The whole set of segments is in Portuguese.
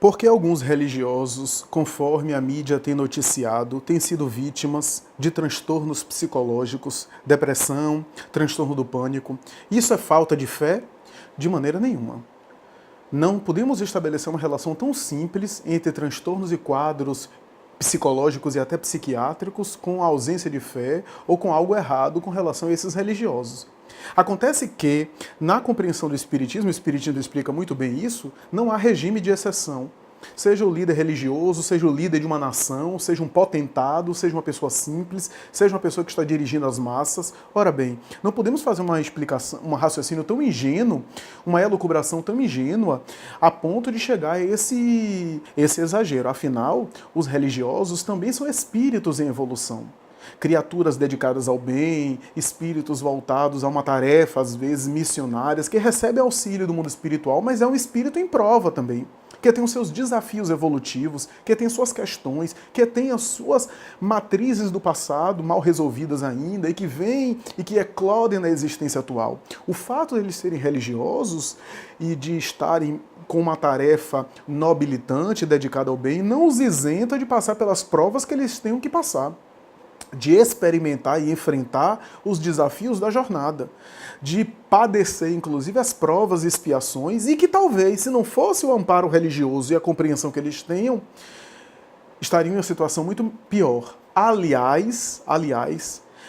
Porque alguns religiosos, conforme a mídia tem noticiado, têm sido vítimas de transtornos psicológicos, depressão, transtorno do pânico. Isso é falta de fé? De maneira nenhuma. Não podemos estabelecer uma relação tão simples entre transtornos e quadros psicológicos e até psiquiátricos com a ausência de fé ou com algo errado com relação a esses religiosos. Acontece que, na compreensão do Espiritismo, o Espiritismo explica muito bem isso, não há regime de exceção. Seja o líder religioso, seja o líder de uma nação, seja um potentado, seja uma pessoa simples, seja uma pessoa que está dirigindo as massas. Ora bem, não podemos fazer uma explicação, um raciocínio tão ingênuo, uma elucubração tão ingênua, a ponto de chegar a esse exagero. Afinal, os religiosos também são espíritos em evolução. Criaturas dedicadas ao bem, espíritos voltados a uma tarefa, às vezes missionárias, que recebem auxílio do mundo espiritual, mas é um espírito em prova também, que tem os seus desafios evolutivos, que tem suas questões, que tem as suas matrizes do passado mal resolvidas ainda e que vêm e que eclodem na existência atual. O fato de eles serem religiosos e de estarem com uma tarefa nobilitante, dedicada ao bem, não os isenta de passar pelas provas que eles tenham que passar, de experimentar e enfrentar os desafios da jornada, de padecer, inclusive, as provas e expiações, e que talvez, se não fosse o amparo religioso e a compreensão que eles tenham, estariam em uma situação muito pior. Aliás,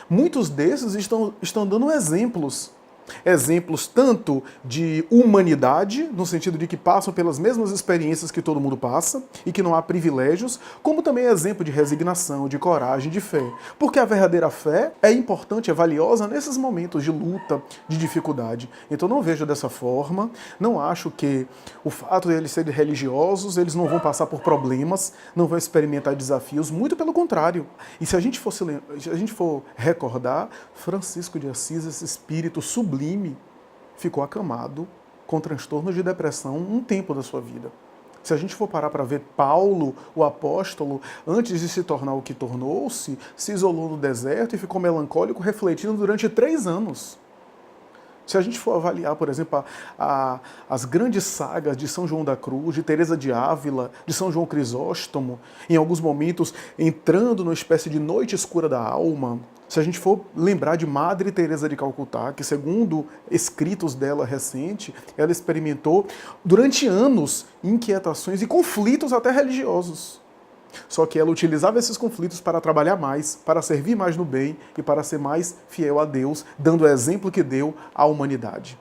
muitos desses estão dando exemplos tanto de humanidade, no sentido de que passam pelas mesmas experiências que todo mundo passa e que não há privilégios, como também exemplo de resignação, de coragem, de fé. Porque a verdadeira fé é importante, é valiosa nesses momentos de luta, de dificuldade. Então não vejo dessa forma, não acho que o fato de eles serem religiosos, eles não vão passar por problemas, não vão experimentar desafios, muito pelo contrário. E se a gente for recordar, Francisco de Assis, esse espírito sublime, ficou acamado com transtornos de depressão um tempo da sua vida. Se a gente for parar para ver Paulo, o apóstolo, antes de se tornar o que tornou-se, se isolou no deserto e ficou melancólico, refletindo durante 3 anos. Se a gente for avaliar, por exemplo, as grandes sagas de São João da Cruz, de Teresa de Ávila, de São João Crisóstomo, em alguns momentos entrando numa espécie de noite escura da alma, se a gente for lembrar de Madre Teresa de Calcutá, que segundo escritos dela recente, ela experimentou durante anos inquietações e conflitos até religiosos. Só que ela utilizava esses conflitos para trabalhar mais, para servir mais no bem e para ser mais fiel a Deus, dando o exemplo que deu à humanidade.